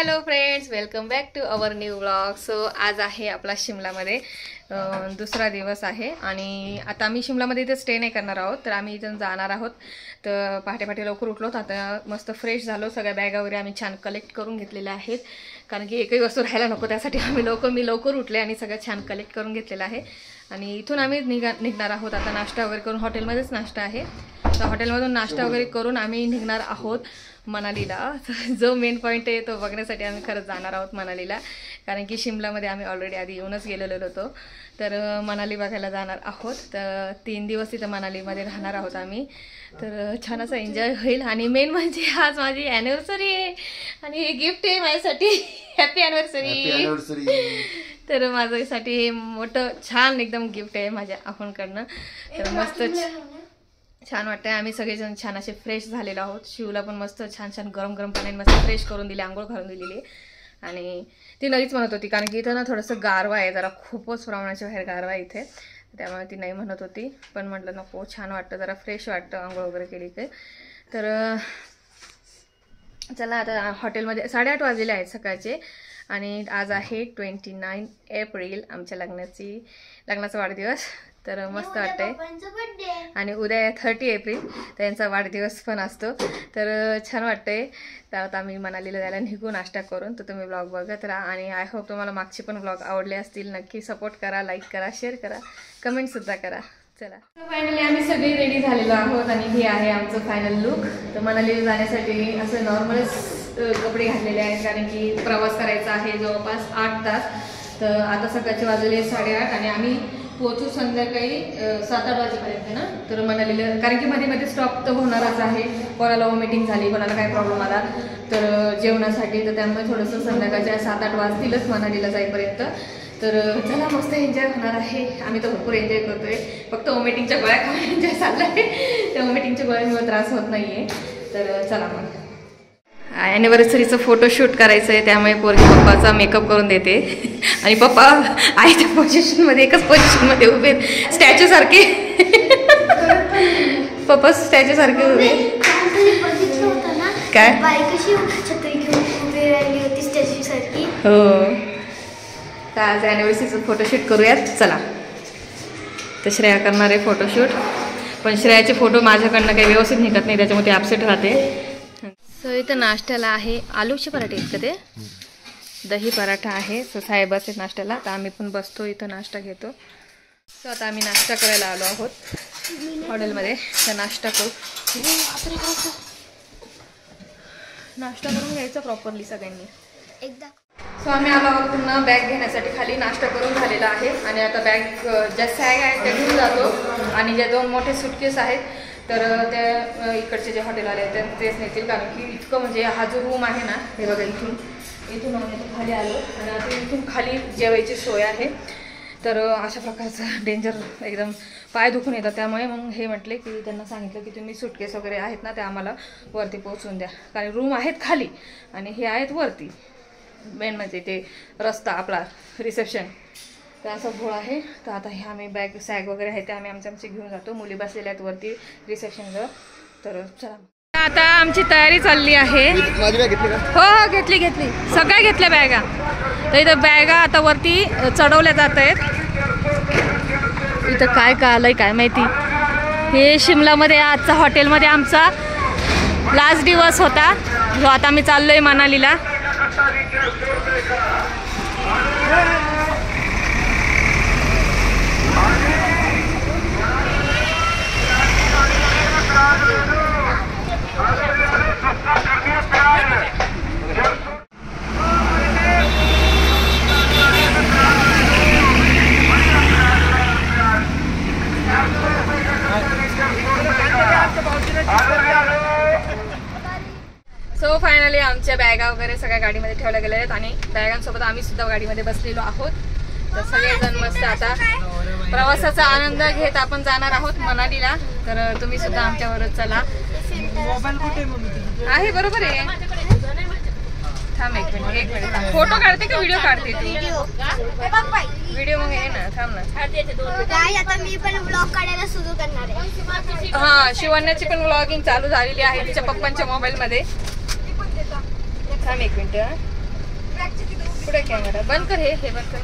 Hello friends, welcome back to our new vlog. So आज आहे आपला शिमलामध्ये दुसरा दिवस आहे आणि आता आम्ही शिमलामध्ये इथे स्टे नाही करणार आहोत, तर आम्ही इथून जाणार आहोत. तर पहाटे पहाटे लवकर उठलो, आता मस्त फ्रेश झालो. सगळ्या बॅगा वगैरे आम्ही छान कलेक्ट करून घेतलेल्या आहेत, कारण की एकही वस्तू राहायला नको, त्यासाठी मी लवकर उठले आणि सगळं छान कलेक्ट करून घेतलेलं आहे. आणि इथून आम्ही निघणार आहोत. आता नाश्ता वगैरे करून, हॉटेलमध्येच नाश्ता आहे, तर हॉटेलमधून नाश्ता वगैरे करून आम्ही निघणार आहोत मनालीला. जो मेन पॉईंट आहे तो बघण्यासाठी आम्ही खरंच जाणार आहोत मनालीला, कारण की शिमलामध्ये आम्ही ऑलरेडी आधी येऊनच गेलेलो होतो. तर मनाली बघायला जाणार आहोत. तर 3 दिवस तिथं मनालीमध्ये राहणार आहोत आम्ही. तर छान असं एन्जॉय होईल. आणि मेन म्हणजे आज माझी ॲनिव्हर्सरी आहे आणि हे गिफ्ट आहे माझ्यासाठी. Happy anniversary. तर माझ्यासाठी हे मोठं छान एकदम गिफ्ट आहे माझ्या अकाउंटकडनं. तर मस्त छान वाटतंय. आम्ही सगळेजण छान असे फ्रेश झालेलो आहोत. शिवला पण मस्त छान गरम पाण्याने मस्त फ्रेश करून दिले, आंघोळ घालून दिलेली. आणि ती नाहीच म्हणत होती, कारण की इथं ना थोडंसं गारवा आहे, जरा खूपच प्रमाणाच्या बाहेर गारवा आहे इथे, त्यामुळे ती नाही म्हणत होती. पण म्हटलं नको, छान वाटतं, जरा फ्रेश वाटतं आंघोळ वगैरे केली की. तर चला आता हॉटेलमध्ये 8:30 वाजलेले आहेत सकाळचे आणि आज आहे 29 एप्रिल, आमच्या लग्नाचा वाढदिवस. तर मस्त वाटतंय. आणि उद्या 30 एप्रिल त्यांचा वाढदिवस पण असतो. तर छान वाटतंय. तर आता आम्ही मनालीला जायला निघू नाश्ता करून. तर तुम्ही ब्लॉग बघत राहा आणि आय होप तुम्हाला मागचे पण ब्लॉग आवडले असतील. नक्की सपोर्ट करा, लाईक करा, शेअर करा, कमेंटसुद्धा करा. चला, फायनली आम्ही सगळे रेडी झालेलो आहोत आणि हे आहे आमचं फायनल लुक. तर मनालीला जाण्यासाठी असं नॉर्मलच कपडे घातलेले आहेत, कारण की प्रवास करायचा आहे जवळपास 8 तास. तर आता सकाळचे वाजले 8:30 आणि आम्ही पोहोचू संध्याकाळी 7-8 वाजेपर्यंत ना. तर मनालीला, कारण की मध्ये स्टॉप तर होणारच आहे. कोणाला मीटिंग झाली, कोणाला काय प्रॉब्लेम आला तर जेवणासाठी, तर त्यामुळे थोडंसं संध्याकाळच्या 7-8 वाजतीलच मनालीला जाईपर्यंत. तर चला, मस्त एन्जॉय होणार आहे. आम्ही तर भरपूर एन्जॉय करतोय, फक्त वॉमिटिंगच्या गोळ्या खाऊन एन्जॉय चालला आहे. त्या वॉमिटिंगच्या गोळ्यांमुळे त्रास होत नाहीये. तर चला मग, ॲनिव्हर्सरीचं फोटोशूट करायचं आहे, त्यामुळे पोरगी पप्पाचा मेकअप करून देते. आणि पप्पा आईच्या पोझिशनमध्ये, एकच पोझिशनमध्ये उभे, स्टॅच्यू सारखे. पप्पा स्टॅच्यू सारखे उभे. काय हो, तर आज ॲनिव्हर्सरीचं फोटोशूट करूयात. चला, तर श्रेया करणार आहे फोटोशूट, पण श्रेयाचे फोटो माझ्याकडनं काही व्यवस्थित निघत नाही, त्याच्यामुळे ते अपसेट राहते. सो इथं नाश्त्याला आहे आलूचे पराठे आहेत का, ते दही पराठा आहे. सो साहेब बसतात नाश्त्याला, तर आम्ही पण बसतो इथं नाश्ता घेतो. सो आता आम्ही नाश्ता करायला आलो आहोत हॉटेलमध्ये. तर नाश्ता करून घ्यायचा प्रॉपरली सगळ्यांनी एकदा. सो आम्ही आलो आहोत पुन्हा बॅग घेण्यासाठी खाली. नाश्ता करून झालेला आहे आणि आता बॅग ज्या सॅग आहेत त्या घेऊन जातो आणि ज्या 2 मोठे सुटकेस आहेत तर त्या इकडचे जे हॉटेल आले आहेत तेच नेतील, कारण की इतकं म्हणजे हा जो रूम आहे ना, हे बघा, इथून आम्ही खाली आलो आणि आता इथून खाली जेवायची सोय आहे. तर अशा प्रकारचं डेंजर, एकदम पाय दुखून येतात. त्यामुळे मग हे म्हटले की त्यांना सांगितलं की तुम्ही सुटकेस वगैरे आहेत ना, ते आम्हाला वरती पोहोचून द्या, कारण रूम आहेत खाली आणि हे आहेत वरती. मेन म्हणजे ते रस्ता आपला रिसेप्शन, तर असा भोळ आहे. तर आता हे आम्ही बॅग सॅग वगैरे आहे ते आम्ही आमचे घेऊन जातो. मुली बसलेल्या आहेत वरती रिसेप्शनवर. तर चला, आता आमची तयारी चालली आहे. हो घेतली सगळ्या घेतल्या बॅगा. तर इथं बॅगा आता वरती चढवल्या जात आहेत. इथं काय आलंय काय माहिती. हे शिमलामध्ये आजचा हॉटेलमध्ये आमचा लास्ट दिवस होता, जो आता आम्ही चाललोय मनालीला. सो फायनली आमच्या बॅगा वगैरे सगळ्या गाडीमध्ये ठेवल्या गेल्या आहेत आणि बॅगांसोबत आम्ही सुद्धा गाडीमध्ये बसलेलो आहोत. तर सगळेजण मस्त आता प्रवासाचा आनंद घेत आपण जाणार आहोत मनालीला. तर तुम्ही सुद्धा आमच्याबरोबर चला. आहे बरोबर आहे. थांब एक मिनिट फोटो काढते का व्हिडिओ काढते तू? व्हिडिओ मग आहे ना, थांब ना. मी पण व्लॉग काढायला सुरू करणार आहे. हा, शिवण्याची पण व्लॉगिंग चालू झालेली आहे तिच्या पप्पांच्या मोबाईल मध्ये. थांब एक मिनिट. पुढे कॅमेरा बंद कर. हे बंद कर.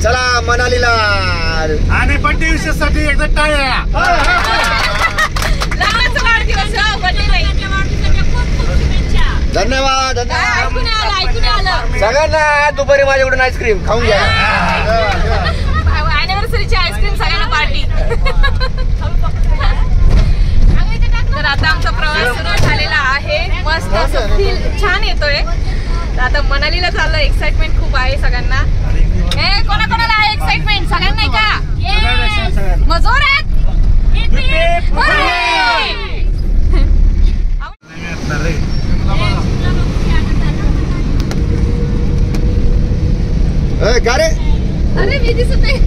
चला मनालीला आणि बर्थडे विशेषसाठी एकदा टाळ्या. धन्यवाद सगळ्यांना. दुपारी माझ्याकडून आईस्क्रीम खाऊन घ्या. अॅनिव्हर्सरीची आईस्क्रीम सगळ्यांना पार्टी. तर आता आमचा प्रवास सुरू झालेला आहे. मस्त असं फील छान येतोय. तर आता मनालीला चाललं. एक्साइटमेंट खूप आहे सगळ्यांना. कोणाकोणाला आहे एक्साइटमेंट? सगळ्यांना आहे का? मजोर आहेत. क्या रे? अरे मी दिसत नाही.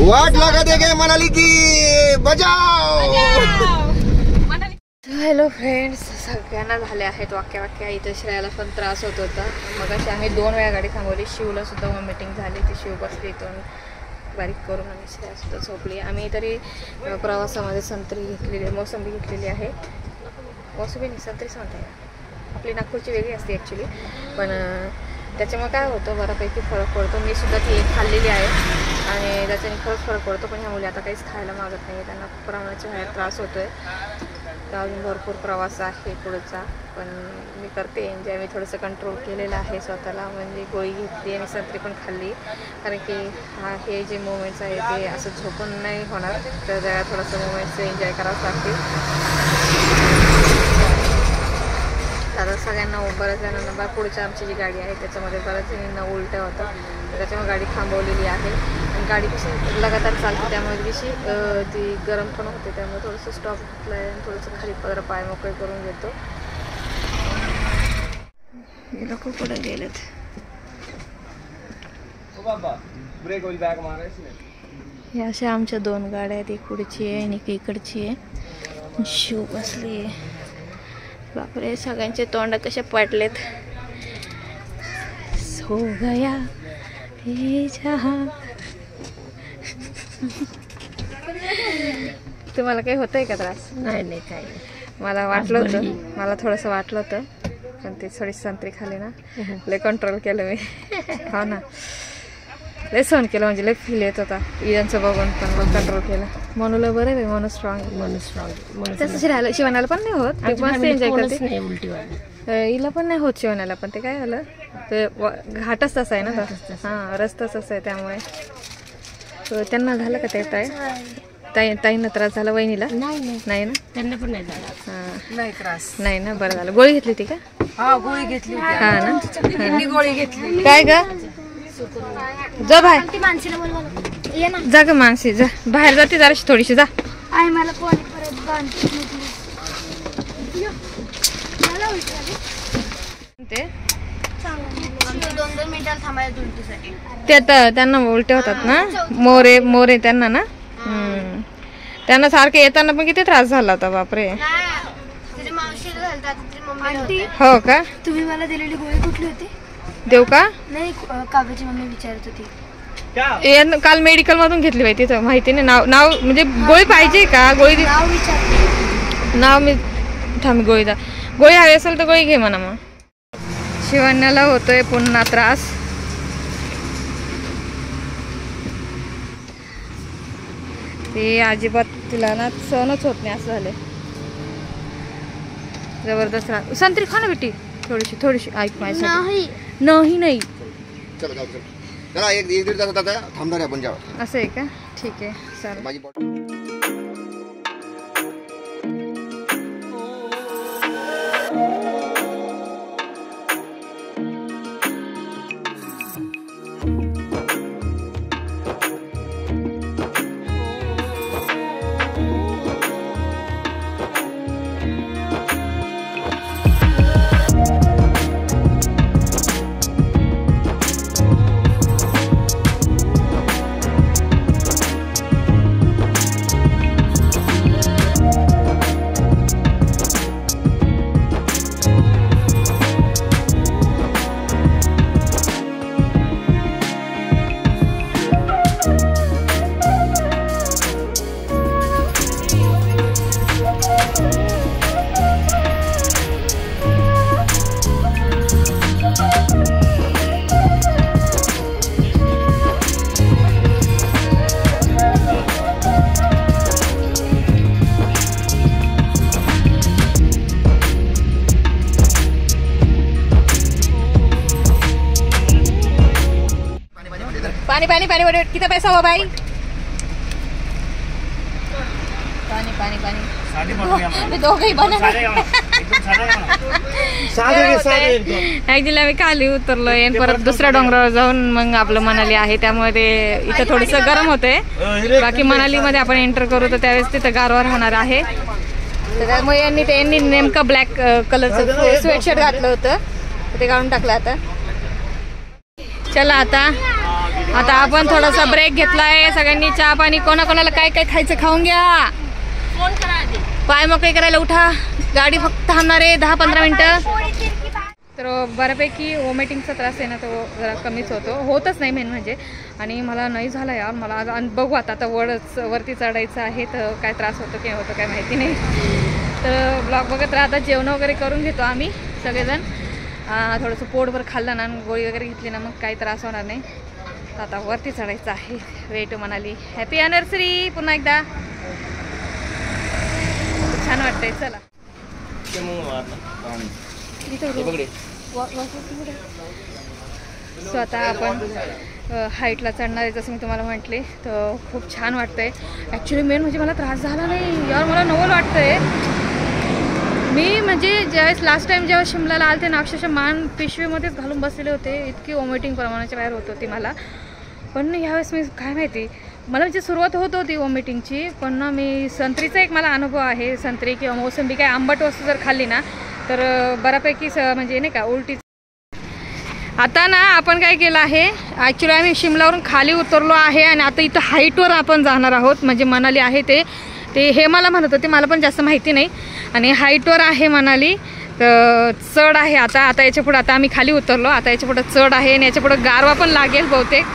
वाट लगा देगे मनाली की बजाओ. हॅलो फ्रेंड्स, सगळ्यांना झाले आहेत वाक्या. इथं श्रेयाला पण त्रास होत होता. मग अशी आम्ही 2 वेळा गाडी थांबवली. शिवला सुद्धा मीटिंग झाली. ती शिव बसली इथून बारीक करून आणि श्रेया सुद्धा झोपली. आम्ही तरी प्रवासामध्ये संत्री घेतलेली, मोसंबी घेतलेली आहे. मोसंबी नाही, संत्रीच म्हणतात. आपली नागपूरची वेगळी असते ॲक्च्युली. पण त्याच्यामुळे काय होतं, बऱ्यापैकी फरक पडतो. मी सुद्धा ती एक खाल्लेली आहे आणि त्याच्याने खरंच फरक पडतो. पण ह्या मुली आता काहीच खायला मागत नाही. त्यांना प्रमाणाच्या बाहेर त्रास होतो आहे. तर अजून भरपूर प्रवास आहे पुढचा. पण मी करते एन्जॉय. मी थोडंसं कंट्रोल केलेलं आहे स्वतःला. म्हणजे गोळी घेतली आणि संत्री पण खाल्ली. कारण की हे जे मोमेंट्स आहे ते असं झोपून नाही होणार. तर जरा थोडंसं मोमेंट्स एन्जॉय करावंच लागतील. आता सगळ्यांना बऱ्याच जणांना पुढच्या आमची जी गाडी आहे त्याच्यामध्ये बऱ्याच जणांना उलट्या होतं. त्याच्यामुळे गाडी थांबवलेली आहे. आणि गाडी कशी लगातार चालते त्यामुळे कशी ती गरम पण होते. त्यामुळे थोडंसं स्टॉप घेतलं आहे आणि थोडंसं खाली जरा पाय मोकळे करून घेतो. हे लोक पुढे गेलेत. हे अशा आमच्या 2 गाड्या आहेत. एक पुढची आहे आणि एक इकडची आहे. शिव बसली आहे. बापरे, सगळ्यांचे तोंड कसे पाटलेत. सो गया हे जहां. तुम्हाला काही होतंय का त्रास? नाही काही. मला वाटलं होतं, मला थोडंसं वाटलं होतं. पण ते थोडी संत्री खाली ना, लय कंट्रोल केलं मी. हो ना, लय सहन केलं. म्हणजे लय फील येत होता इयांचं बघून. पण कंट्रोल केलं. मनूला बरं आहे. मनू स्ट्रॉंग. तसंच राहिलं. शिवण्याला पण नाही होत. ते मस्त एन्जॉय करते. हिला पण नाही होत शिवण्याला. पण ते काय झालं, ते घाटच तसा आहे ना. हां, रस्ताच असा आहे. त्यामुळे त्यांना झालं का ते ताईंना त्रास झाला? वहिनीला नाही ना? त्यांना पण नाही झाला. हां, नाही त्रास नाही ना. बरं झालं. गोळी घेतली ती का? हा, गोळी घेतली. हा ना, गोळी घेतली. काय का? जा बाहेर. जा ग मानसी, जा बाहेर. जाते जराशी थोडीशी. जा. मला ते 2-2 मिनिटाला थांबायला उलटीसाठी. ते आता त्यांना उलटे होतात ना. मोरे त्यांना ना. त्यांना सारखे येताना पण किती त्रास झाला होता. बापरे. हो का? तुम्ही मला दिलेली गोळी कुठली होती? देऊ का? नाही, काव्याची मम्मी विचारत होती. काल मेडिकल मधून घेतली पाहिजे. तिथं माहिती नाही. नाव म्हणजे गोळी पाहिजे का? गोळी नाव मी थांब. गोळी हवी असेल तर गोळी घे म्हणा. मग शिवण्याला होतोय पुन्हा त्रास. ते अजिबात तिला ना सहनच होत नाही. असं झालंय. जबरदस्त त्रास. संत्री खा ना बेटी. थोडीशी ऐक माझ्यासाठी. नाही चला 1-1.5 तास होता. थांबणार आहे आपण जेव्हा. असं आहे का? ठीक आहे, चालेल. किती पैसा हुआ भाई? पानी पानी पानी दोघंही ऍक्च्युली आम्ही खाली उतरलो आणि परत दुसऱ्या डोंगरावर जाऊन मग आपलं मनाली आहे, त्यामुळे ते इथं थोडस गरम होतंय. बाकी मनालीमध्ये आपण एंटर करू तर त्यावेळेस तिथं गारवा राहणार आहे. तर त्यामुळे यांनी नेमकं ब्लॅक कलरचं स्वेटशर्ट घातलं होतं ते काढून टाकलं. आता चला आता आपण थोडासा ब्रेक घेतलाय. सगळ्यांनी चहा पाणी, कोणाकोणाला काय काय खायचं खाऊन घ्या. पाय मोकळे करायला उठा, गाडी फक्त थांबणार आहे 10-15 मिनिटं. तर बऱ्यापैकी वॉमिटिंगचा त्रास आहे ना तो जरा कमीच होतच नाही मेन म्हणजे. आणि मला नाही झाला यार, मला आज बघू आता वरती चढायचं आहे तर काय त्रास होतो किंवा होतो काय माहिती नाही. तर ब्लॉग बघत राहता. जेवण वगैरे करून घेतो आम्ही सगळेजण. थोडंसं पोटभर खाल्लं ना, गोळी वगैरे घेतली ना, मग काही त्रास होणार नाही. तर आता वरती चढायचं आहे. Way to Manali. Happy anniversary पुन्हा एकदा. छान वाटतंय. चला सो आता आपण हाईटला चढणार आहे जसं मी तुम्हाला म्हटले. तर खूप छान वाटतंय. ॲक्च्युली मेन म्हणजे मला त्रास झाला नाही यार, मला नवल वाटतंय. मी म्हणजे ज्यावेळेस लास्ट टाइम जेव्हा शिमल्याला आलते ना, अक्षरशः मान पिशवीमध्येच घालून बसलेले होते. इतकी वॉमिटिंग प्रमाणाच्या बाहेर होत होती मला. पण यावेळेस मी काय माहिती, मला म्हणजे सुरुवात होत होती वॉमिटिंगची. पण ना मी संत्रीचा एक मला अनुभव आहे. संत्री किंवा मोसंबी काय आंबट वस्तू जर खाल्ली ना तर बऱ्यापैकी म्हणजे नाही का उलटी. आता ना आपण काय केलं आहे, ॲक्च्युली आम्ही शिमल्यावरून खाली उतरलो आहे आणि आता इथं हाईटवर आपण जाणार आहोत. म्हणजे मनाली आहे ते हे मला म्हणत होते, मला पण जास्त माहिती नाही. आणि हाईटवर आहे मनाली. तर चढ आहे आता याच्या पुढं. आता आम्ही खाली उतरलो, आता याच्या पुढं चढ आहे आणि याच्या पुढं गारवा पण लागेल बहुतेक.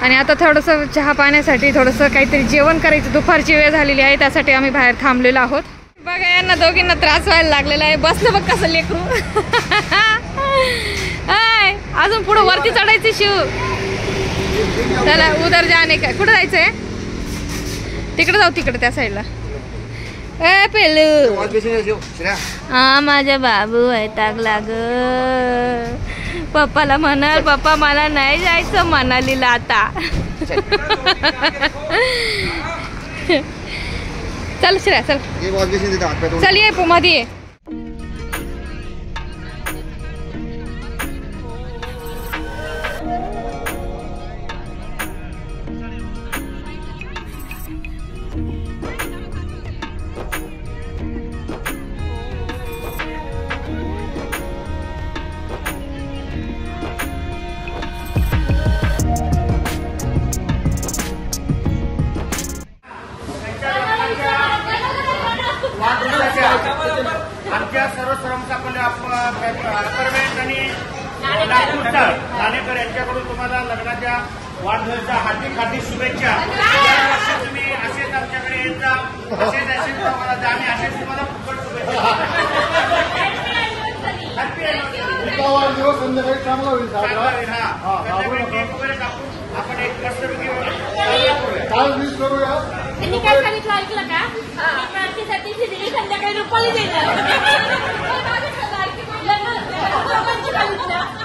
आणि आता थोडंसं चहा पाण्यासाठी थोडंसं काहीतरी जेवण करायचं, दुपारची वेळ झालेली आहे त्यासाठी आम्ही बाहेर थांबलेलो आहोत. बघा यांना दोघींना त्रास व्हायला लागलेला आहे. बसलं बघ कसं लेकरू. अजून पुढं वरती चढायचं शिव. चला उधर जाणे का, कुठं जायचंय? तिकडे जाऊ, तिकडे त्या साईडला. ए पेलू हा माझा बाबू वैतागला ग. पप्पाला म्हणाल पप्पा मला नाही जायचं मनालीला आता. चल श्रेया चल चल ये मध्ये ये. आमच्या सर्व अपार्टमेंट आणि ठाणेकर यांच्याकडून तुम्हाला लग्नाच्या वाढदिवसाच्या हार्दिक शुभेच्छा. तुम्ही असेच आमच्याकडे येत जा, असेच तुम्हाला आम्ही असेच तुम्हाला फुकट शुभेच्छा. संध्याकाळी चांगला होईल. संध्याकाळी केक वगैरे कापून आपण एक मस्तपैकी काल वीज करूया. त्यांनी काय सांगितलं ऐकलं का? पार्टीसाठी खिचडी संध्याकाळी रुपाली देणार.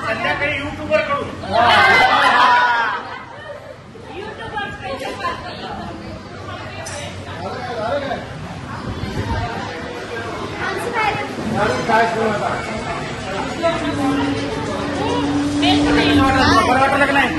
संध्याकाळी युट्यूबर कडून काय बरं वाटलं की नाही?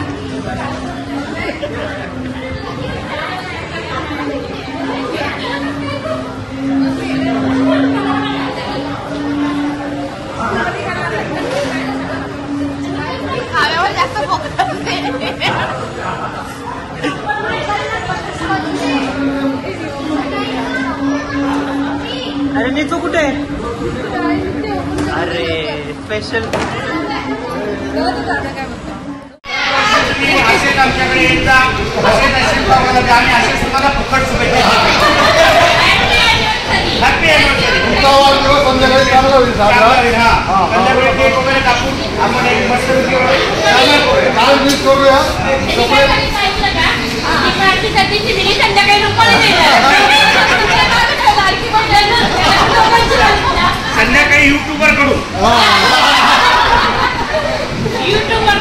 अरे नीचू कुठे? अरे स्पेशल असेच आमच्याकडे येत जा, असेच आम्ही असेच तुम्हाला फुकट शुभेच्छा. Happy anniversary. संध्याकाळी चांगला होईल. संध्याकाळी केक वगैरे कापून आपण एक मस्त काल वीज करूया. पार्टीसाठी खिचडी संध्याकाळी रुपाली देणार. संध्याकाळी युट्यूबर कडून युट्यूबर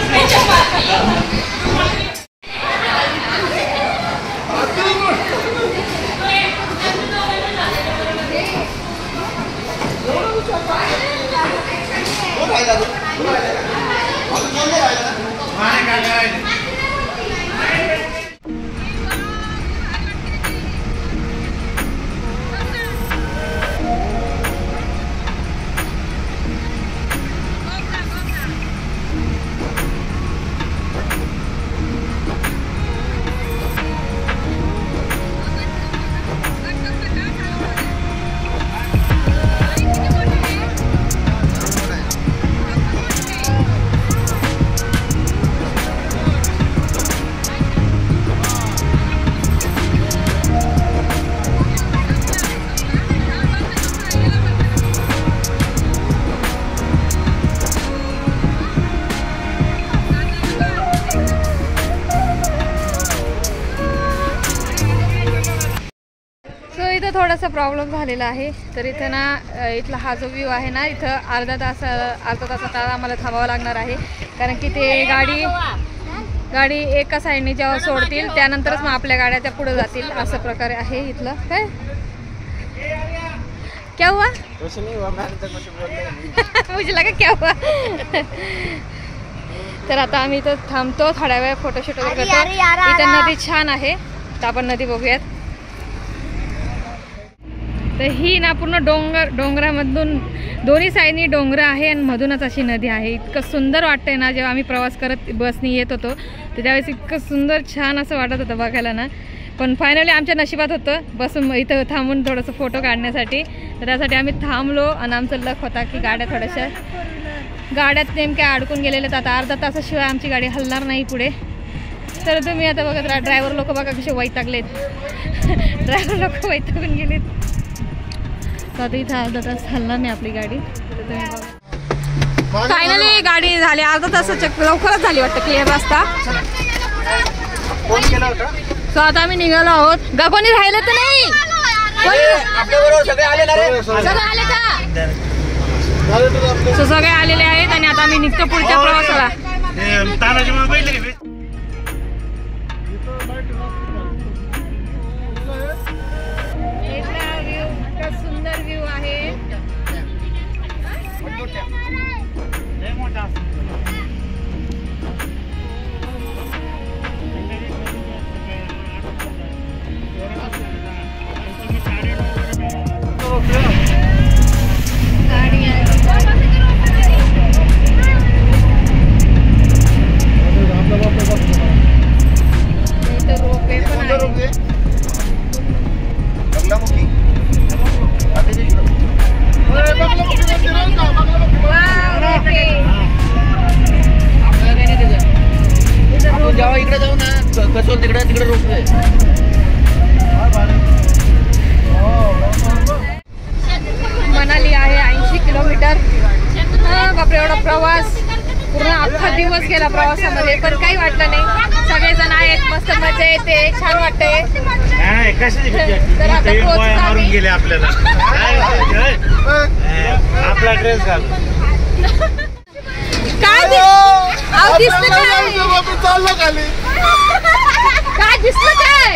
इथं थोडासा प्रॉब्लेम झालेला आहे. तर इथं ना इथला हा जो व्ह्यू आहे ना, इथं अर्धा तासात आम्हाला थांबावं लागणार आहे. कारण की ते गाडी एका साईडने जेव्हा सोडतील त्यानंतरच मग आपल्या गाड्या त्या पुढे जातील, असं प्रकारे आहे इथलं. काय क्या हुआ? कुछ नहीं हुआ, मैंने तो कुछ बोल नहीं. मुझे लगा क्या हुआ. तर आता आम्ही इथं थांबतो, थोड्या वेळ फोटोशूट वगैरे करतो. इथं नदी छान आहे, तर आपण नदी बघूयात. तर ही ना पूर्ण डोंगरामधून दोन्ही साईडनी डोंगर आहे आणि मधूनच अशी नदी आहे. इतकं सुंदर वाटतंय ना, जेव्हा आम्ही प्रवास करत बसनी येत होतो तर त्यावेळेस इतकं सुंदर छान असं वाटत होतं बघायला ना. पण फायनली आमच्या नशिबात होतं बसून इथं थांबून थोडंसं फोटो काढण्यासाठी. तर त्यासाठी आम्ही थांबलो आणि आमचं लक होता की गाड्यात नेमक्या अडकून गेलेल्या. तर आता अर्धा तासाशिवाय आमची गाडी हलणार नाही पुढे. तर तुम्ही आता बघत राहा, ड्रायव्हर लोक बघा कसे वैतागलेत. ड्रायव्हर लोक वैतागून गेलेत. तर आता इथं अर्धा तास हलणार नाही आपली गाडी. तर तुम्ही बघा, फायनली गाडी झाली अर्धा तासाच्या लवकरच झाली वाटतं क्लिअर रस्ता. सो आता आम्ही निघालो आहोत. कोणी राहिलं तर नाही? सगळे आले ना रे. सगळे आले का? सो सगळे आलेले आहेत आणि आता आम्ही निघतो पुढच्या प्रवासाला. सुंदर व्ह्यू आहे. इकडे जाऊ ना, कसोल तिकडे रोपवे. मनाली आहे 80 किलोमीटर. बापरे, एवढा प्रवास पूर्ण अख्खा दिवस गेला प्रवासामध्ये, पण काही वाटलं नाही. सगळेजण आहेत, मस्त मजा येते, छान वाटतंय. तर आता मारून गेले आपल्याला. आपला ड्रेस घाल. काय दिसलं काय दिसलं काय?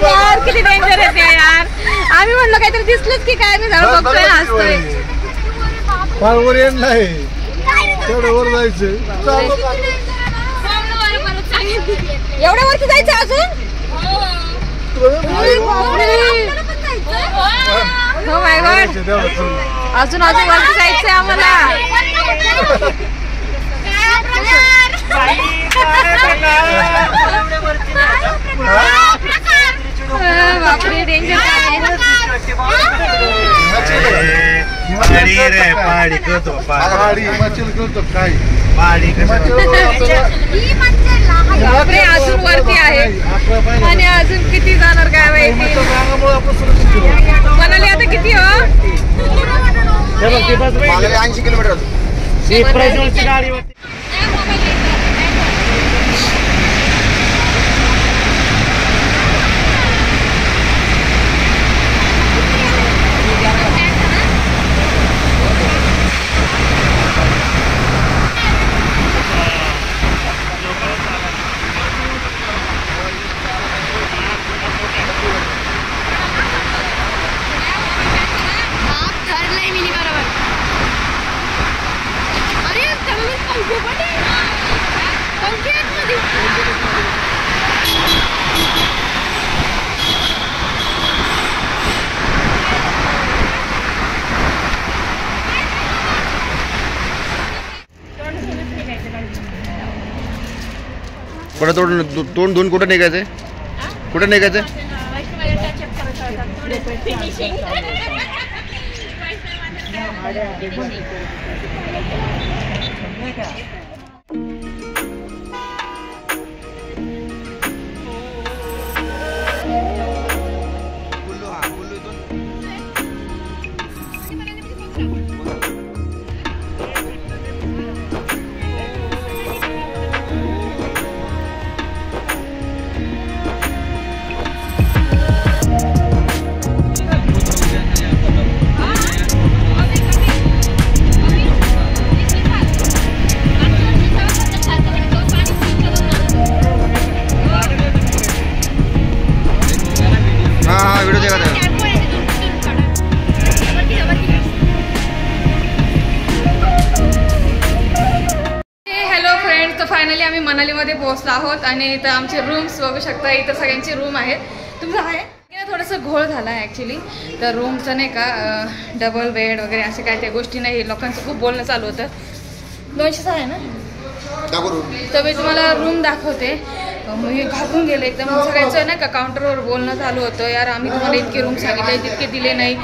यार किती डेंजर येते यार. आम्ही म्हणलो काहीतरी दिसलंच की काय. मी झालं बघतोय, हसतोय. फार वर येणार आहे, तेवढं वर जायचं. एवढ्या वरती जायचं अजून? हो माय गॉड, अजून वरती जायचंय आम्हाला. बापरे, डेंजर. पहाडी करतो, पहाडी हिमाचल करतो काय. पहाडी बापरे, अजून वरती आहे आणि अजून किती जाणार काय माहिती. मनाली आता किती हो? 80 किलोमीटर. गाडी होती. परत तोंड धुवून कुठं निघायचंय? कुठं निघायचंय? आहोत आणि इथं आमचे रूम्स बघू शकता. इथं सगळ्यांचे रूम आहेत. तुमचं आहे थोडंसं घोळ झाला आहे ॲक्च्युली. तर रूमचं नाही का डबल बेड वगैरे असे काय त्या गोष्टी नाही. लोकांचं खूप बोलणं चालू होतं. 206 आहे ना. तर मी तुम्हाला रूम दाखवते. मी घाबरून गेले एकदम. सगळ्यांचं नाही का काउंटरवर बोलणं चालू होतं. यार आम्ही तुम्हाला इतके रूम सांगितले तितके दिले नाही.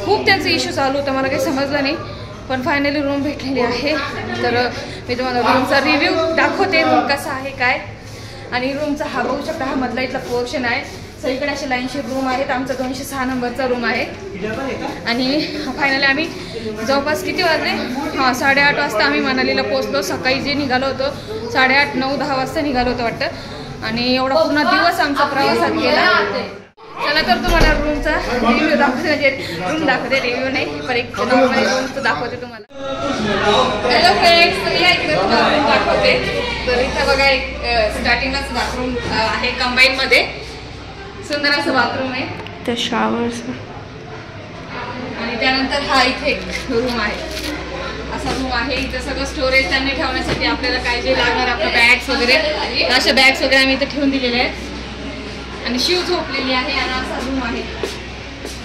खूप त्यांचं इश्यू चालू होतं. मला काही समजलं नाही पण फायनली रूम भेटलेली आहे. तर मी तुम्हाला रूमचा रिव्ह्यू दाखवते. रूम कसा आहे काय. आणि रूमचा हा बघू शकता हा मधला इथला पोर्शन आहे. सगळीकडे असे लाईनशीर रूम आहेत. आमचा 206 नंबरचा रूम आहे. आणि फायनली आम्ही जवळपास किती वाजले 8:30 वाजता आम्ही मनालीला पोहोचलो. सकाळी जे निघालो होतो 8:30, 9, 10 वाजता निघालो होतो वाटतं. आणि एवढा पूर्ण दिवस आमचा प्रवासात गेला. चला तर तुम्हाला रूमचा रिव्ह्यू दाखवते. म्हणजे रूम दाखवते रिव्ह्यू नाही पण एक नॉर्मल रूमचं दाखवते तुम्हाला. हॅलो फ्रेंड्स, तर या इकडे तुम्हाला रूम दाखवते. तर इथं बघा एक स्टार्टिंगलाच बाथरूम आहे कंबाईनमध्ये. सुंदर असं बाथरूम आहे. तर शॉवर्स आणि त्यानंतर हा इथे एक रूम आहे. असा रूम आहे. इथं सगळं स्टोरेज त्यांनी ठेवण्यासाठी आपल्याला काय जे लागणार आपलं बॅग्स वगैरे अशा बॅग्स वगैरे आम्ही इथं ठेवून दिलेले आहेत. आणि शिव झोपलेली आहे. आणि असा रूम आहे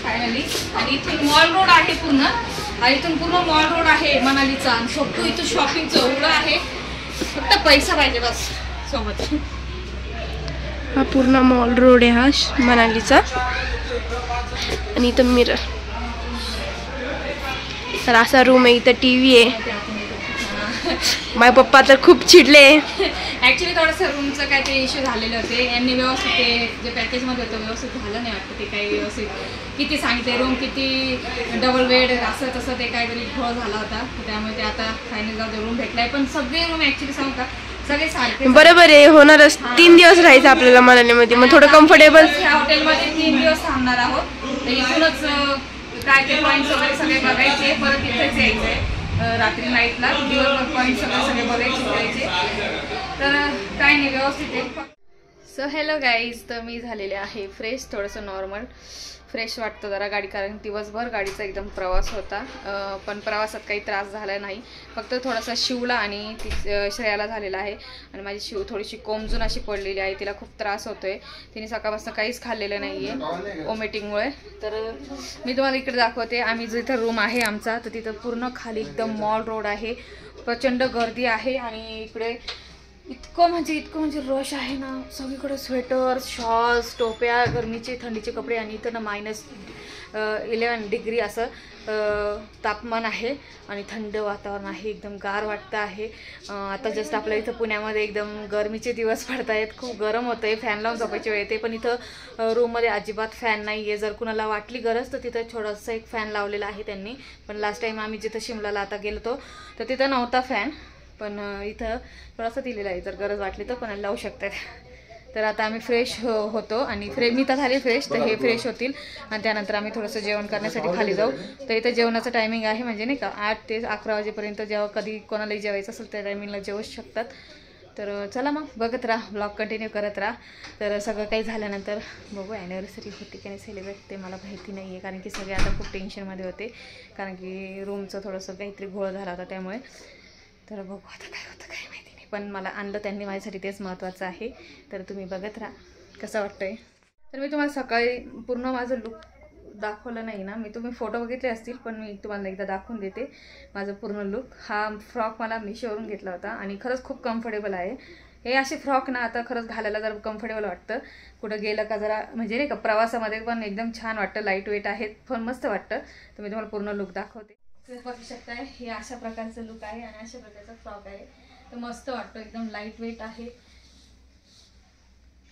फायनली. आणि इथे मॉल रोड आहे पूर्ण. आणि इथून पूर्ण मॉल रोड आहे मनालीचा. आणि सगळं इथं शॉपिंगचं एवढं आहे. फक्त पैसा पाहिजे बस सोबत. हा पूर्ण मॉल रोड आहे हा मनालीचा. आणि इथं मिरर. तर असा रूम आहे. इथं TV आहे. माझे पप्पा तर खूप चिडले. ॲक्च्युली थोडंसं रूमचं काय ते इश्यू झालेले होते. यांनी व्यवस्थित ते जे पॅकेजमध्ये होतं व्यवस्थित झालं नाही वाटतं. ते काही व्यवस्थित किती सांगितले रूम किती डबल बेड असं तसं ते काहीतरी घोळ झाला होता. त्यामुळे ते आता फायनल जाऊ रूम भेटलाय. पण सगळे रूम ॲक्च्युली सांगू का सगळे सारखे बरोबर आहे. होणारच. 3 दिवस राहायचं आपल्याला मनालीमध्ये. मग थोडं कम्फर्टेबल. ह्या हॉटेलमध्ये 3 दिवस थांबणार आहोत. तर इथूनच काय ते पॉईंट्स वगैरे सगळे बघायचे. परत इथेच यायचं आहे रात्री नाईटला. दिवसभर पॉईंट सगळे बघायचे करायचे. तर काय नाही व्यवस्थित आहे. सो हॅलो गाईज, तर मी झालेले आहे फ्रेश. थोडंसं नॉर्मल फ्रेश वाटतं जरा गाडी. कारण दिवसभर गाडीचा एकदम प्रवास होता. पण प्रवासात काही त्रास झाला नाही. फक्त थोडासा शिवला आणि श्रेयाला झालेला आहे. आणि माझी शिव थोडीशी कोमजून अशी पडलेली आहे. तिला खूप त्रास होतोय. तिने सकाळपासून काहीच खाल्लेलं नाही आहे वॉमिटिंगमुळे. तर मी तुम्हाला इकडे दाखवते. आम्ही जिथं रूम आहे आमचा तर तिथं पूर्ण खाली एकदम मॉल रोड आहे. प्रचंड गर्दी आहे. आणि इकडे इतकं म्हणजे रश आहे ना. सगळीकडे स्वेटर, शॉल्स, टोप्या, गरमीचे थंडीचे कपडे. आणि इथं ना -11 डिग्री असं तापमान आहे. आणि थंड वातावरण आहे. एकदम गार वाटतं आहे. आता जस्ट आपल्या इथं पुण्यामध्ये एकदम गरमीचे दिवस पडत आहेत. खूप गरम होतं आहे. फॅन लावून झोपायची वेळ येते. पण इथं रूममध्ये अजिबात फॅन नाही आहे. जर कुणाला वाटली गरज तर तिथं थोडंसं एक फॅन लावलेला आहे त्यांनी. पण लास्ट टाईम आम्ही जिथं शिमलाला आता गेलो होतो तर तिथं नव्हता फॅन. पण इथं थोडासा दिलेला आहे. जर गरज वाटली तर कोणाला लावू शकतात. तर आता आम्ही फ्रेश होतो. आणि मी तर झाली फ्रेश. तर हे फ्रेश होतील. आणि त्यानंतर आम्ही थोडंसं जेवण करण्यासाठी खाली जाऊ. तर इथं जेवणाचं टायमिंग आहे म्हणजे नाही का 8 ते 11 वाजेपर्यंत. जेव्हा कधी कोणालाही जेवायचं असेल त्या टायमिंगला जेवूच शकतात. तर चला मग बघत राहा. ब्लॉग कंटिन्यू करत राहा. तर सगळं काही झाल्यानंतर बघू ॲनिव्हर्सरी होती की नाही सेलिब्रेट ते मला माहिती नाही आहे. कारण की सगळे आता खूप टेन्शनमध्ये होते. कारण की रूमचं थोडंसं काहीतरी घोळ झाला होता त्यामुळे. तर बघू आता काय होतं काय माहिती नाही. पण मला आणलं त्यांनी माझ्यासाठी तेच महत्त्वाचं आहे. तर तुम्ही बघत राहा कसं वाटतंय. तर मी तुम्हाला सकाळी पूर्ण माझं लुक दाखवलं नाही ना. तुम्ही फोटो बघितले असतील पण मी तुम्हाला एकदा दाखवून देते माझं पूर्ण लुक. हा फ्रॉक मला मिशोवरून घेतला होता. आणि खरंच खूप कम्फर्टेबल आहे. हे असे फ्रॉक ना आता खरंच घालायला जरा कम्फर्टेबल वाटतं. कुठं गेलं का जरा म्हणजे नाही का प्रवासामध्ये पण एकदम छान वाटतं. लाईट वेट आहेत पण मस्त वाटतं. तर मी तुम्हाला पूर्ण लुक दाखवते. तुम्ही बघू शकताय हे अशा प्रकारचं लुक आहे. आणि अशा प्रकारचा फ्रॉक आहे. तर मस्त वाटतं. एकदम लाईट वेट आहे.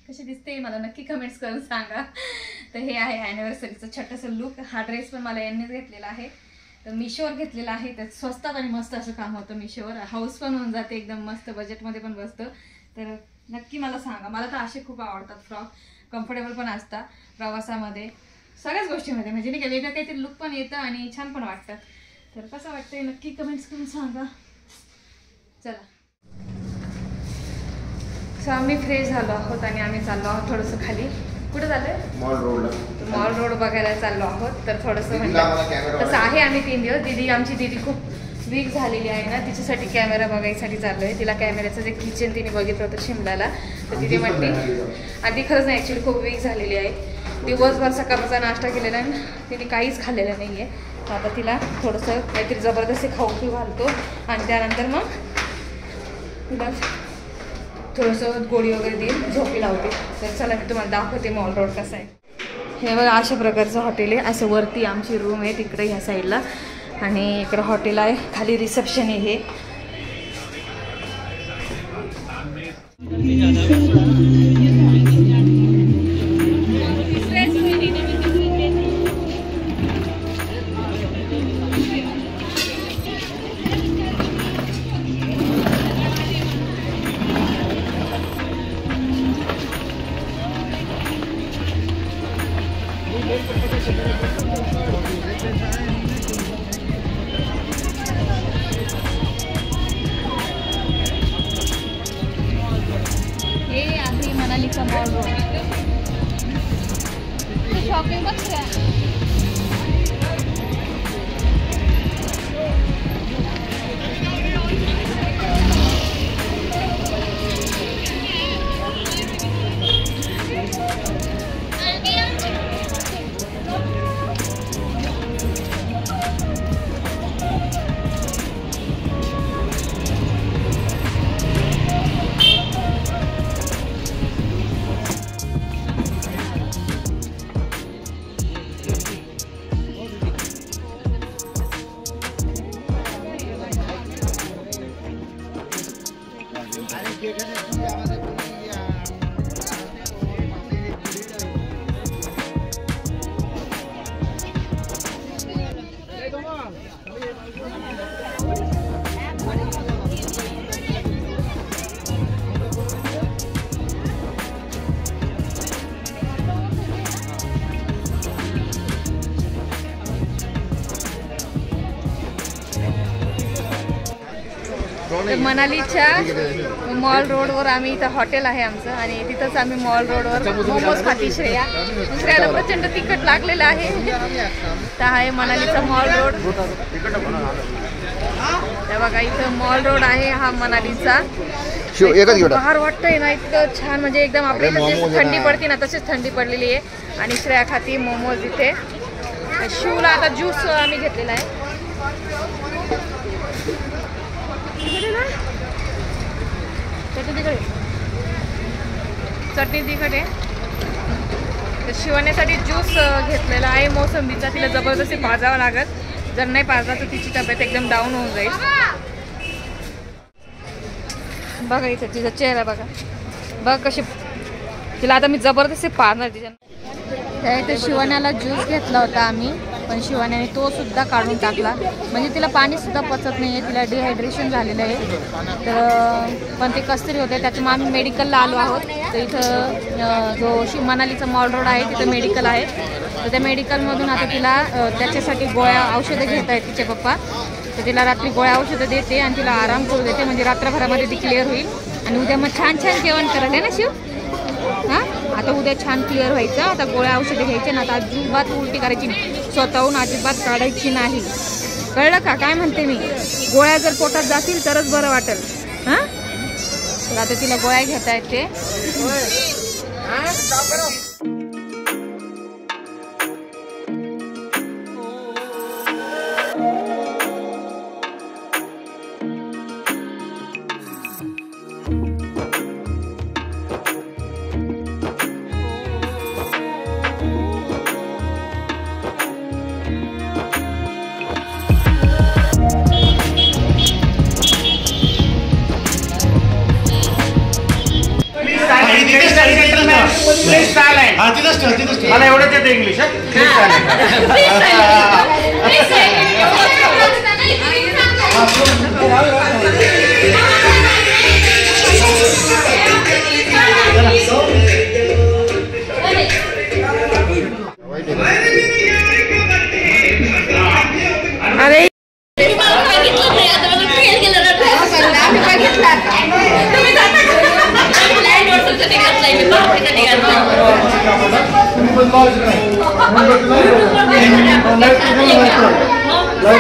कशी दिसते मला नक्की कमेंट्स करून सांगा. तर हे आहे ॲनिव्हर्सरीचं छोटंसं लुक. हा ड्रेस पण मला यांनीच घेतलेला आहे. तर मिशोवर घेतलेला आहे. त्यात स्वस्तात आणि मस्त असं काम होतं मिशोवर. हाऊस पण होऊन जाते एकदम मस्त. बजेटमध्ये पण बसतं. तर नक्की मला सांगा. मला तर असे खूप आवडतात फ्रॉक. कम्फर्टेबल पण असतात प्रवासामध्ये सगळ्याच गोष्टीमध्ये. म्हणजे नाही का वेगळं काहीतरी लुक पण येतं आणि छान पण वाटतं. तर कसं वाटतंय नक्की कमेंट्स करून सांगा. चला सो आम्ही फ्रेश झालो आहोत. आणि आम्ही चाललो आहोत थोडंसं खाली. कुठं चाललंय मॉल रोड बघायला चाललो आहोत. तर थोडंसं म्हणजे तसं आहे. आम्ही 3 दिवस आमची दीदी खूप वीक झालेली आहे ना, तिच्यासाठी कॅमेरा बघायसाठी चाललो आहे. तिला कॅमेऱ्याचं जे किचन तिने बघितलं होतं शिमल्याला, तर तिथे म्हटली आणि ती खरंच नाही, ॲक्च्युली खूप वीक झालेली आहे. दिवसभर सकाळचा नाश्ता केलेला आहे, तिने काहीच खाल्लेलं नाही आहे. तर आता तिला थोडंसं काहीतरी जबरदस्ती खाऊ पिऊ घालतो आणि त्यानंतर मग तिला थोडंसं गोळी वगैरे देऊन झोपी लावते. तर चला मी तुम्हाला दाखवते मॉल रोड कसा आहे. हे बघा अशा प्रकारचं हॉटेल आहे. असं वरती आमची रूम आहे तिकडे ह्या साईडला आणि इकडं हॉटेल आहे, खाली रिसेप्शन आहे. हे आहे मनालीचा मॉल रोड. शॉपिंग बघ तर मनालीच्या मॉल रोडवर आम्ही इथं हॉटेल आहे आमचं आणि तिथंच आम्ही मॉल रोडवर मोमोज खाती. श्रेयाला प्रचंड तिखट लागलेलं आहे. तर आहे मनालीचा मॉल रोड. तर बघा इथं मॉल रोड आहे हा मनालीचा. बाहेर वाटतंय ना इतकं छान, म्हणजे एकदम आपल्याला थंडी पडते ना तशीच थंडी पडलेली आहे. आणि श्रेया खाती मोमोज इथे. शिवला आता ज्यूस आम्ही घेतलेला आहे. चटणी तिखट आहे. तर शिवण्यासाठी ज्यूस घेतलेला आहे मोसंबीचा. तिला जबरदस्ती पाजावं लागत, जर नाही पाजला तर तिची तब्येत एकदम डाऊन होऊन जाईल. बघा इथं तिचा चेहरा बघा, बघ कशी. तिला आता मी जबरदस्ती पाजणार तिच्या. त्या इथे शिवण्याला ज्यूस घेतला होता आम्ही, पण शिवाण्याने तो सुद्धा काढून टाकला. म्हणजे तिला पाणीसुद्धा पचत नाही आहे, तिला डिहायड्रेशन झालेलं आहे. तर पण ते कसतरी होते, त्याच्यामुळे आम्ही मेडिकलला आलो आहोत. तर इथं जो मनालीचा मॉल रोड आहे तिथं मेडिकल आहे. तर त्या मेडिकलमधून आता तिला त्याच्यासाठी गोळ्या औषधं घेत आहेत तिचे पप्पा. तर तिला रात्री गोळ्या औषधं देते आणि तिला आराम करू देते, म्हणजे रात्रभरामध्ये ती क्लिअर होईल. आणि उद्या मग छान छान जेवण करत आहे ना शिव. हां आता उद्या छान क्लिअर व्हायचं. आता गोळ्या औषधं घ्यायचे ना, आता अजिबात उलटी करायची नाही, स्वतःहून अजिबात काढायची नाही. कळलं का काय म्हणते मी. गोळ्या जर पोटात जातील तरच बरं वाटेल. हां तर आता तिला गोळ्या घेता येते. मला एवढंच येतं इंग्लिश. अरे किती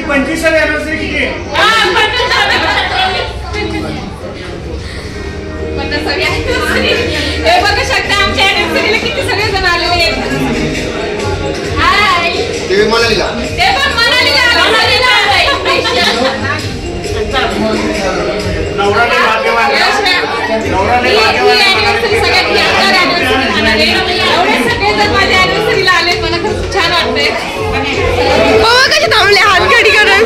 25वी अॅनिव्हर्सरी किती बघू शकता आमच्या अॅनिव्हर्सरीला किती सगळे जण आलेले आहेत. हाय ते मनालीला ते पण मनालीला नवराने भाग्यवान नवराने अॅनिव्हर्सरीला आले. मला खूप छान वाटतंय. कसे थांबले हात घडी करून.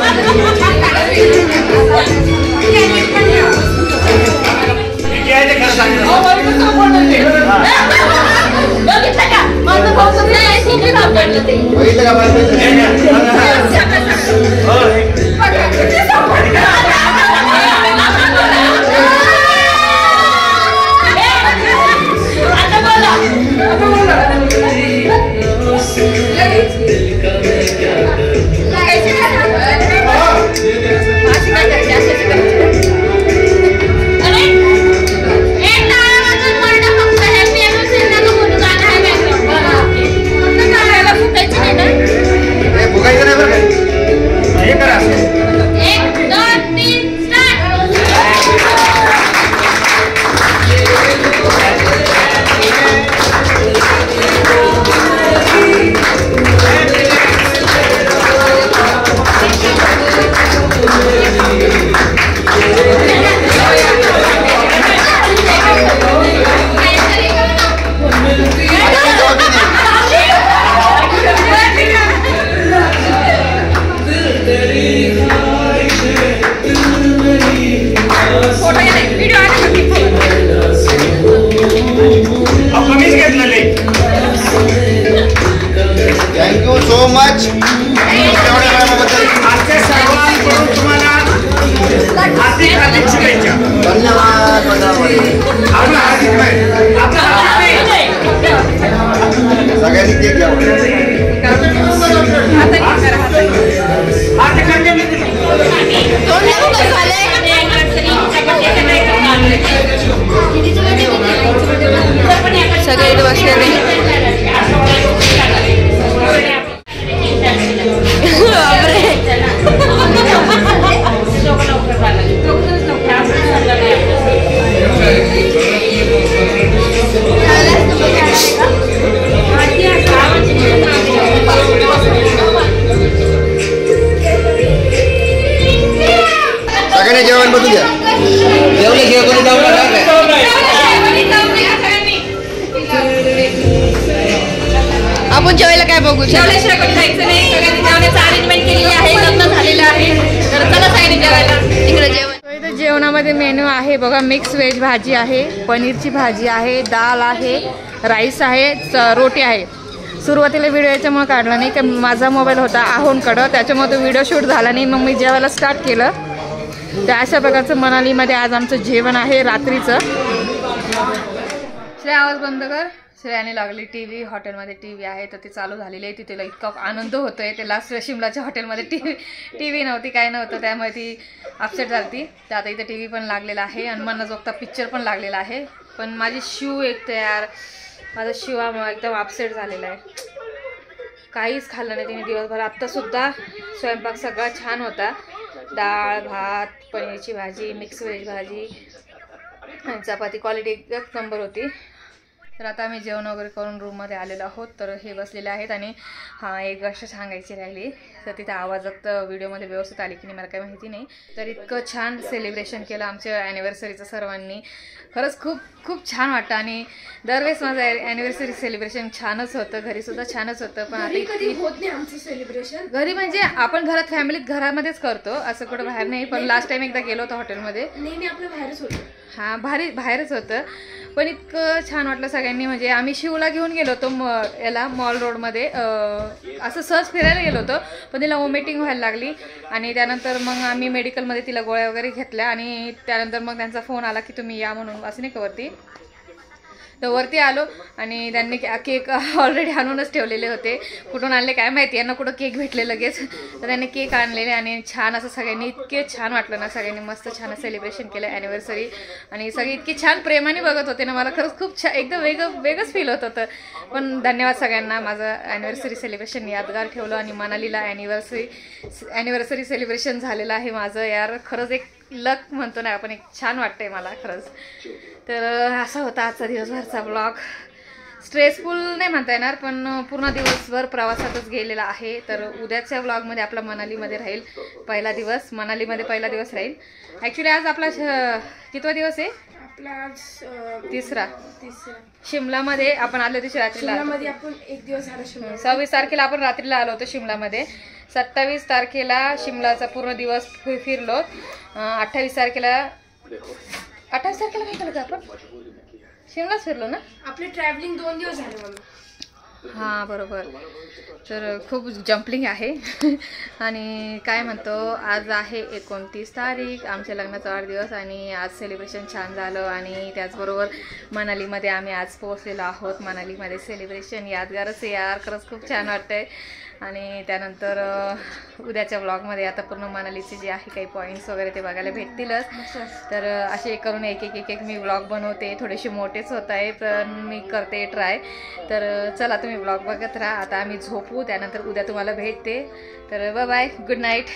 Thank you so much. आजच्या सर्वांकडून तुम्हाला हार्दिक हार्दिक शुभेच्छा. धन्यवाद. आपला हार्दिक नाही आपला हार्दिक नाही. सगळ्यांनी केक घ्यावं. हार्दिक हार्दिक सगळे इथे बसलेले. सगळ्यांनी जेवण बसू द्या. जेवले जेवण जाऊ आपण जेवायला काय बघू. जेवल्याशिवाय कोणी जायचं नाही. सगळ्यांनी जेवणाचं अरेंजमेंट केलेली आहे. लग्न झालेलं आहे. तर चला सगळ्यांनी जेवायला. इकडे जेवण. इथं जेवणामध्ये मेन्यू आहे बघा. मिक्स व्हेज भाजी आहे, पनीरची भाजी आहे, दाल आहे, राईस आहे, रोटी आहे. सुरुवातीला व्हिडिओ याच्यामुळे काढला नाही, की माझा मोबाईल होता आहोंकडं, त्याच्यामुळे तो व्हिडिओ शूट झाला नाही. मग मी जेवायला स्टार्ट केलं. तर अशा प्रकारचं मनालीमध्ये आज आमचं जेवण आहे रात्रीचं. श्रेया आवाज बंद कर. श्रेयाने लागली टीव्ही. हॉटेलमध्ये टीव्ही आहे तर ती चालू झालेली आहे. ती तिला इतका आनंद होतोय. ते लास्ट शिमलाच्या हॉटेलमध्ये टीव्ही नव्हती, काय नव्हतं, त्यामुळे ती अपसेट झाली. तर आता इथं टीव्ही पण लागलेला आहे आणि मनाजोगता पिक्चर पण लागलेला आहे. पण माझी शिव एक तयार, माझा शिवा एकदम अपसेट झालेला आहे. काहीच खाल्लं नाही तिने दिवसभर. आत्तासुद्धा स्वयंपाक सगळा छान होता. डाळ, भात, पनीरची भाजी, मिक्स व्हेज भाजी आणि चपाती, क्वालिटी एक नंबर होती. तर आता आम्ही जेवण वगैरे करून रूममध्ये आलेलो आहोत. तर हे बसलेले आहेत आणि हां एक गोष्ट सांगायची राहिली. तर तिथे आवाजात व्हिडिओमध्ये व्यवस्थित आली की नाही मला काही माहिती नाही. तर इतकं छान सेलिब्रेशन केलं आमच्या ॲनिव्हर्सरीचं सर्वांनी. खरंच खूप खूप छान वाटतं. आणि दरवेळेस माझं ॲनिव्हर्सरी सेलिब्रेशन छानच होतं, घरीसुद्धा छानच होतं. पण आता कधी होत नाही आमचं सेलिब्रेशन. घरी म्हणजे आपण घरात फॅमिलीत घरामध्येच करतो, असं कुठं बाहेर नाही. पण लास्ट टाइम एकदा गेलो होतो हॉटेलमध्ये. नाही आपलं बाहेरच होतं. हां बाहेरच होतं. पण इतकं छान वाटलं सगळ्यांनी. म्हणजे आम्ही शिवला घेऊन गेलो होतो याला मॉल रोडमध्ये, असं सहज फिरायला गेलो होतो. पण तिला वॉमिटिंग व्हायला लागली आणि त्यानंतर मग आम्ही मेडिकलमध्ये तिला गोळ्या वगैरे घेतल्या. आणि त्यानंतर मग त्यांचा फोन आला की तुम्ही या म्हणून, असं नाही का वरती. तर वरती आलो आणि त्यांनी केक ऑलरेडी आणूनच ठेवलेले होते. कुठून आणले काय माहिती, यांना कुठं केक भेटले लगेच. तर त्यांनी केक आणलेले आणि छान असं सगळ्यांनी इतके छान वाटलं ना, सगळ्यांनी मस्त छान सेलिब्रेशन केलं ॲनिव्हर्सरी. आणि सगळे इतकी छान प्रेमाने बघत होते ना, मला खरंच खूप छान एकदम वेगळंच फील होत होतं. पण धन्यवाद सगळ्यांना, माझं ॲनिव्हर्सरी सेलिब्रेशन यादगार ठेवलं. आणि मनालीला ॲनिव्हर्सरी सेलिब्रेशन झालेलं आहे माझं. यार खरंच एक लक म्हणतो ना आपण, एक छान वाटतंय मला खरंच. तर असा होता आजचा दिवसभरचा ब्लॉग. स्ट्रेसफुल नाही म्हणता येणार, पण पूर्ण दिवसभर प्रवासातच गेलेला आहे. तर उद्याच्या ब्लॉगमध्ये आपला मनालीमध्ये राहील पहिला दिवस. मनालीमध्ये पहिला दिवस राहील. ॲक्च्युली आज आपला कितवा दिवस आहे? आपला आज तिसरा. तिसरा. शिमलामध्ये आपण आलो होतो रात्रीला. शिमलामध्ये आपण एक दिवस झाला शिमला. 26 तारखेला आपण रात्रीला आलो होतो शिमलामध्ये. 27 तारखेला शिमलाचा पूर्ण दिवस फिरलो. 28 तारखेला काय केलं का आपण? शिमलाच फिरलो ना. आपली ट्रॅव्हलिंग 2 दिवस झाले म्हणून. हां बरोबर. तर खूप जम्पलिंग आहे. आणि काय म्हणतो, आज आहे 29 तारीख, आमच्या लग्नाचा वाढदिवस. आणि आज सेलिब्रेशन छान झालं. आणि त्याचबरोबर मनालीमध्ये आम्ही आज पोहोचलेलो आहोत. मनालीमध्ये सेलिब्रेशन यादगारच आहे यार, खरंच खूप छान वाटतंय. आणि त्यानंतर उद्याच्या ब्लॉगमध्ये आता पूर्ण मनालीचे जे आहे काही पॉईंट्स वगैरे ते बघायला भेटतीलच. तर असे करून एक मी ब्लॉग बनवते. थोडेसे मोठेच होत आहे पण मी करते ट्राय. तर चला तुम्ही ब्लॉग बघत राहा. आता आम्ही झोपू, त्यानंतर उद्या तुम्हाला भेटते. तर बाय बाय, गुड नाईट.